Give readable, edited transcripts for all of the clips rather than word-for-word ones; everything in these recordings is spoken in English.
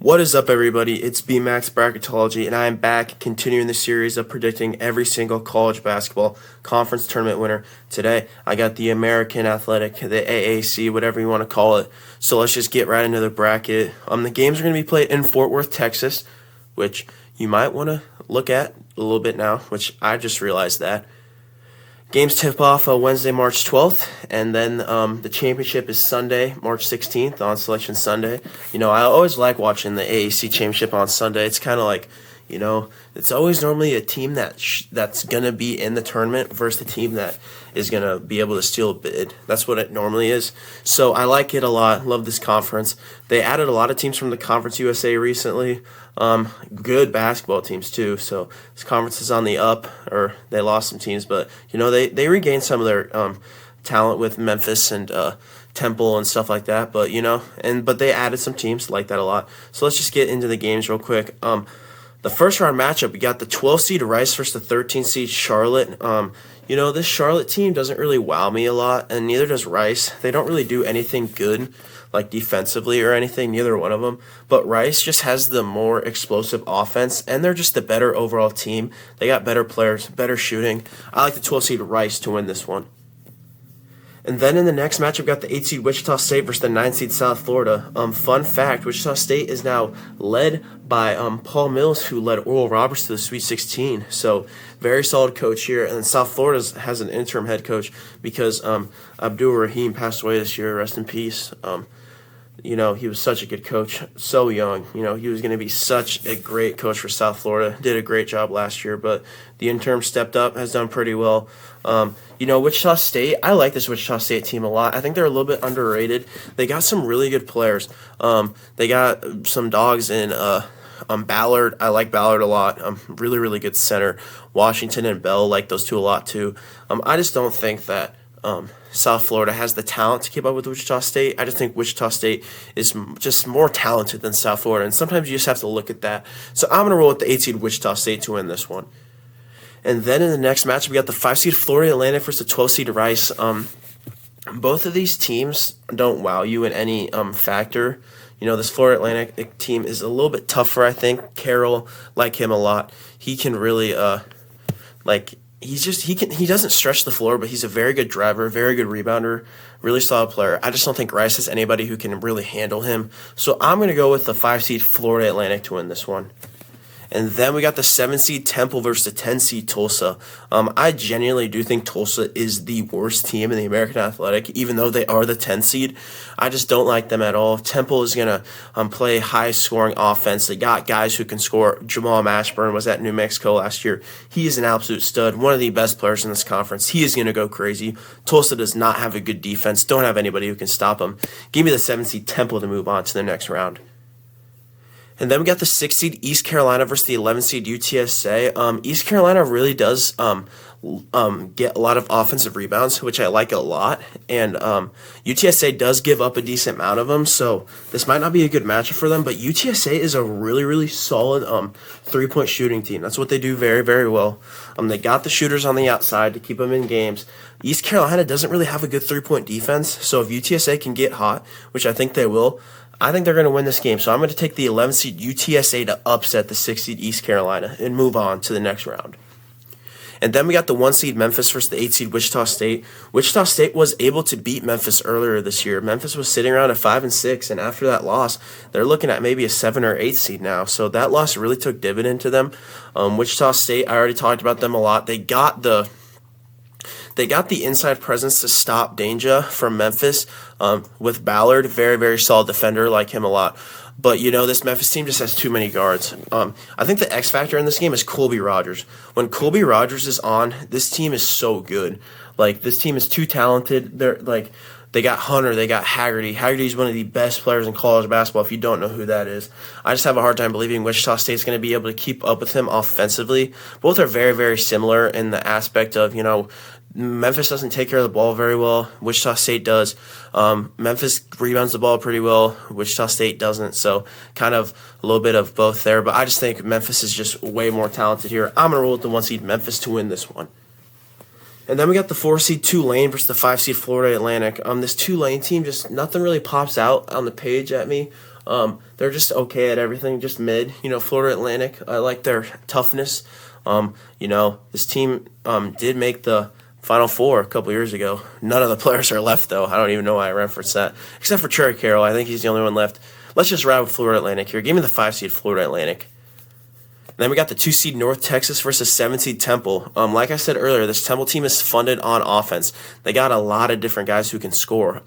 What is up, everybody? It's BMAX Bracketology, and I am back continuing the series of predicting every single college basketball conference tournament winner. Today, I got the American Athletic, the AAC, whatever you want to call it. So let's just get right into the bracket. The games are going to be played in Fort Worth, Texas, which you might want to look at a little bit now, which I just realized that. Games tip off Wednesday, March 12th, and then the championship is Sunday, March 16th on Selection Sunday. I always like watching the AAC championship on Sunday. It's kind of like, it's always normally a team that's going to be in the tournament versus the team that is going to be able to steal a bid. That's what it normally is. So I like it a lot. Love this conference. They added a lot of teams from the Conference USA recently. Good basketball teams too. So this conference is on the up, or they lost some teams, but they regained some of their talent with Memphis and Temple and stuff like that. But but they added some teams like that a lot. So let's just get into the games real quick. The first round matchup, we got the 12 seed Rice versus the 13 seed Charlotte. This Charlotte team doesn't really wow me a lot, and neither does Rice. They don't really do anything good, like defensively or anything, neither one of them. But Rice just has the more explosive offense, and they're just the better overall team. They got better players, better shooting. I like the 12 seed Rice to win this one. And then in the next matchup, we got the 8 seed Wichita State versus the 9 seed South Florida. Fun fact, Wichita State is now led by Paul Mills, who led Oral Roberts to the Sweet 16. So very solid coach here. And then South Florida has an interim head coach because Abdul Rahim passed away this year. Rest in peace. He was such a good coach, so young. He was going to be such a great coach for South Florida. Did a great job last year, but the interim stepped up, has done pretty well. Wichita State, I like this Wichita State team a lot. I think they're a little bit underrated. They got some really good players. They got some dogs in Ballard. I like Ballard a lot. Really, really good center. Washington and Bell, like those two a lot too. I just don't think that South Florida has the talent to keep up with Wichita State. I just think Wichita State is just more talented than South Florida, and sometimes you just have to look at that. So I'm going to roll with the 8 seed Wichita State to win this one. And then in the next match, we got the 5 seed Florida Atlantic versus the 12 seed Rice. Both of these teams don't wow you in any factor. This Florida Atlantic team is a little bit tougher, I think. Carroll, like him a lot. He can really he doesn't stretch the floor, but he's a very good driver, very good rebounder, really solid player. I just don't think Rice has anybody who can really handle him. So I'm going to go with the 5 seed Florida Atlantic to win this one. And then we got the 7 seed Temple versus the 10 seed Tulsa. I genuinely do think Tulsa is the worst team in the American Athletic, even though they are the 10 seed. I just don't like them at all. Temple is going to play high-scoring offense. They got guys who can score. Jamal Mashburn was at New Mexico last year. He is an absolute stud, one of the best players in this conference. He is going to go crazy. Tulsa does not have a good defense, don't have anybody who can stop him. Give me the 7 seed Temple to move on to the next round. And then we got the 6 seed East Carolina versus the 11 seed UTSA. East Carolina really does get a lot of offensive rebounds, which I like a lot. And UTSA does give up a decent amount of them, so this might not be a good matchup for them. But UTSA is a really, really solid three-point shooting team. That's what they do very, very well. They got the shooters on the outside to keep them in games. East Carolina doesn't really have a good three-point defense, so if UTSA can get hot, which I think they will, I think they're going to win this game. So I'm going to take the 11 seed UTSA to upset the 6 seed East Carolina and move on to the next round. And then we got the 1 seed Memphis versus the 8 seed Wichita State. Wichita State was able to beat Memphis earlier this year. Memphis was sitting around at 5-6, and after that loss, they're looking at maybe a 7 or 8 seed now. So that loss really took dividend to them. Wichita State, I already talked about them a lot. They got the inside presence to stop Danger from Memphis with Ballard, very, very solid defender, like him a lot. But, this Memphis team just has too many guards. I think the X factor in this game is Colby Rogers. When Colby Rogers is on, this team is so good. This team is too talented. They got Hunter, they got Haggerty. Haggerty's one of the best players in college basketball, if you don't know who that is. I just have a hard time believing Wichita State's going to be able to keep up with him offensively. Both are very, very similar in the aspect of, Memphis doesn't take care of the ball very well. Wichita State does. Memphis rebounds the ball pretty well. Wichita State doesn't. So kind of a little bit of both there. But I just think Memphis is just way more talented here. I'm going to roll with the 1 seed Memphis to win this one. And then we got the 4 seed Tulane versus the 5 seed Florida Atlantic. This Tulane team, just nothing really pops out on the page at me. They're just okay at everything, just mid. Florida Atlantic, I like their toughness. This team did make the Final Four a couple years ago. None of the players are left, though. I don't even know why I referenced that, except for Cherry Carroll. I think he's the only one left. Let's just ride with Florida Atlantic here. Give me the 5-seed Florida Atlantic. And then we got the 2-seed North Texas versus 7-seed Temple. Like I said earlier, this Temple team is funded on offense. They got a lot of different guys who can score.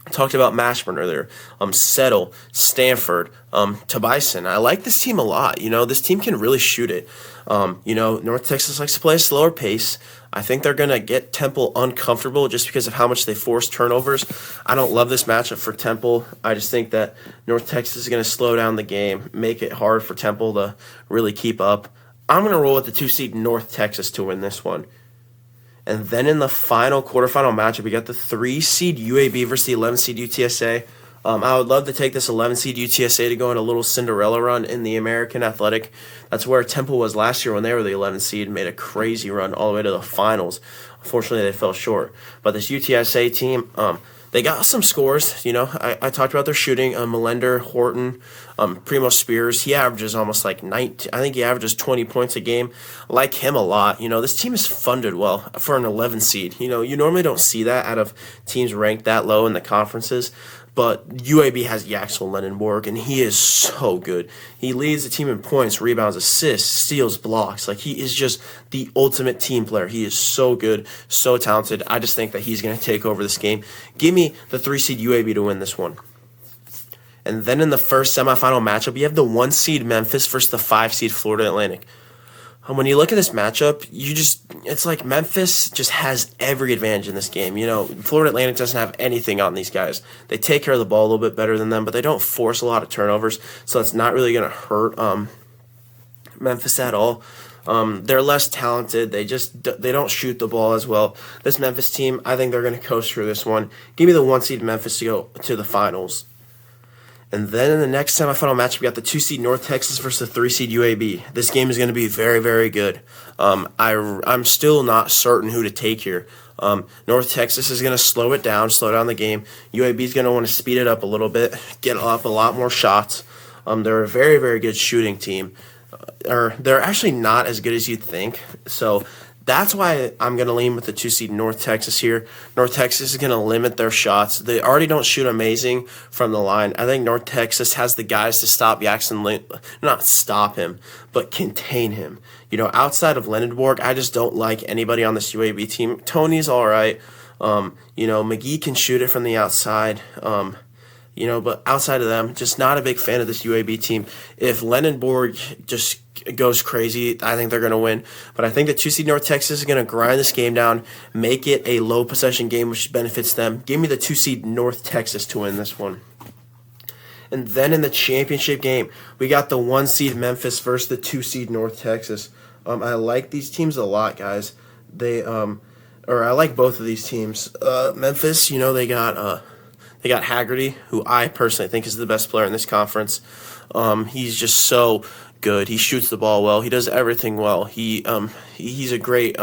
Talked about Mashburn earlier. Settle, Stanford, Tobison. I like this team a lot. This team can really shoot it. North Texas likes to play a slower pace. I think they're going to get Temple uncomfortable just because of how much they force turnovers. I don't love this matchup for Temple. I just think that North Texas is going to slow down the game, make it hard for Temple to really keep up. I'm going to roll with the 2-seed North Texas to win this one. And then in the quarterfinal matchup, we got the 3-seed UAB versus the 11-seed UTSA. I would love to take this 11-seed UTSA to go on a little Cinderella run in the American Athletic. That's where Temple was last year when they were the 11th seed and made a crazy run all the way to the finals. Unfortunately, they fell short. But this UTSA team, they got some scores. I talked about their shooting. Melender, Horton, Primo Spears. He averages almost like 19. I think he averages 20 points a game. I like him a lot. This team is funded well for an 11 seed. You normally don't see that out of teams ranked that low in the conferences. But UAB has Yaxel Lenenborg, and he is so good. He leads the team in points, rebounds, assists, steals, blocks. He is just the ultimate team player. He is so good, so talented. I just think that he's going to take over this game. Give me the 3-seed UAB to win this one. And then in the first semifinal matchup, you have the 1-seed Memphis versus the 5-seed Florida Atlantic. When you look at this matchup, it's like Memphis just has every advantage in this game. Florida Atlantic doesn't have anything on these guys. They take care of the ball a little bit better than them, but they don't force a lot of turnovers, so it's not really going to hurt Memphis at all. They're less talented. They don't shoot the ball as well. This Memphis team, I think they're going to coast through this one. Give me the 1-seed Memphis to go to the finals. And then in the next semifinal match, we got the 2-seed North Texas versus the 3-seed UAB. This game is going to be very, very good. I'm still not certain who to take here. North Texas is going to slow down the game. UAB is going to want to speed it up a little bit, get up a lot more shots. They're a very, very good shooting team. They're actually not as good as you'd think. So that's why I'm going to lean with the 2-seed North Texas here. North Texas is going to limit their shots. They already don't shoot amazing from the line. I think North Texas has the guys to stop not stop him, but contain him. Outside of Lenenborg, I just don't like anybody on this UAB team. Tony's all right. McGee can shoot it from the outside. But outside of them, just not a big fan of this UAB team. If Lenenborg just goes crazy, I think they're going to win. But I think the 2-seed North Texas is going to grind this game down, make it a low possession game, which benefits them. Give me the 2-seed North Texas to win this one. And then in the championship game, we got the 1-seed Memphis versus the 2-seed North Texas. I like these teams a lot, guys. I like both of these teams. Memphis, they got Haggerty, who I personally think is the best player in this conference. He's just so good. He shoots the ball well. He does everything well. He's a great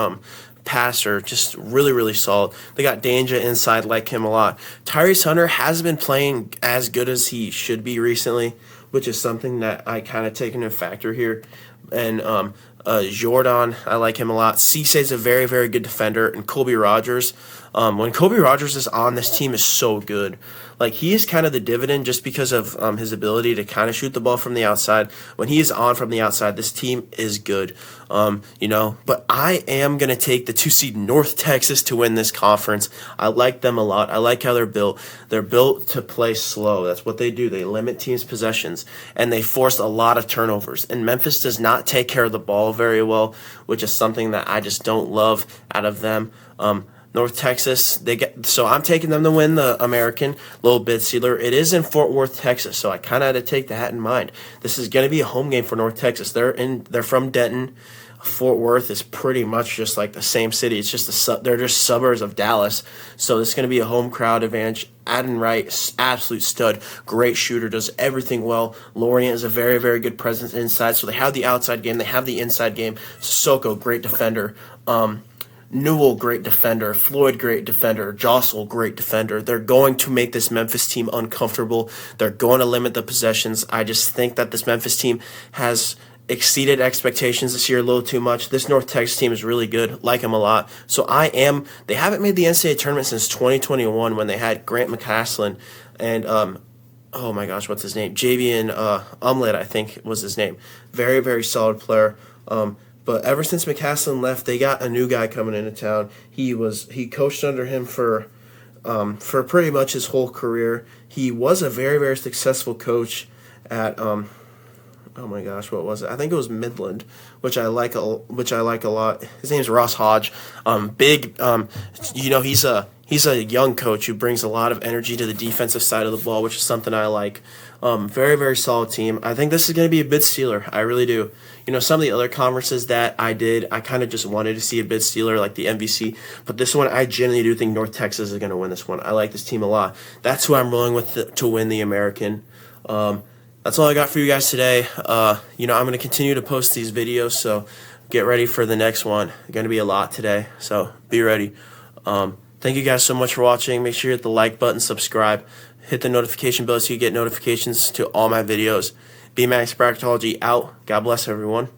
passer, just really, really solid. They got Danja inside, like him a lot. Tyrese Hunter hasn't been playing as good as he should be recently, which is something that I kind of take into factor here. And Jordan, I like him a lot. Cissay's a very, very good defender. And Colby Rogers, when Colby Rogers is on, this team is so good. He is kind of the dividend just because of his ability to kind of shoot the ball from the outside. When he is on from the outside, this team is good. But I am going to take the 2-seed North Texas to win this conference. I like them a lot. I like how they're built. They're built to play slow. That's what they do. They limit teams' possessions, and they force a lot of turnovers. And Memphis does not take care of the ball very well, which is something that I just don't love out of them. North Texas, so I'm taking them to win the American, little bid sealer. It is in Fort Worth, Texas, so I kind of had to take that in mind. This is going to be a home game for North Texas. They're from Denton. Fort Worth is pretty much just like the same city. It's just they're just suburbs of Dallas. So this is going to be a home crowd advantage. Adden Wright, absolute stud, great shooter, does everything well. Lorient is a very, very good presence inside. So they have the outside game, they have the inside game. Sissoko, great defender. Newell, great defender. Floyd, great defender. Jostle, great defender. They're going to make this Memphis team uncomfortable. They're going to limit the possessions. I just think that this Memphis team has exceeded expectations this year a little too much. This North Texas team is really good. Like them a lot. So they haven't made the NCAA tournament since 2021 when they had Grant McCaslin and oh my gosh, what's his name? Javian Umlet, I think was his name. Very, very solid player. But ever since McCaslin left, they got a new guy coming into town. He coached under him for pretty much his whole career. He was a very, very successful coach at oh my gosh, what was it? I think it was Midland, which I like a lot. His name's Ross Hodge. He's a young coach who brings a lot of energy to the defensive side of the ball, which is something I like. Very, very solid team. I think this is going to be a bid stealer. I really do. Some of the other conferences that I kind of just wanted to see a bid stealer like the MVC. But this one, I genuinely do think North Texas is going to win this one. I like this team a lot. That's who I'm rolling with to win the American. That's all I got for you guys today. I'm going to continue to post these videos, so get ready for the next one. It's going to be a lot today, so be ready. Thank you guys so much for watching. Make sure you hit the like button, subscribe, hit the notification bell so you get notifications to all my videos. BMAX Bracketology out. God bless everyone.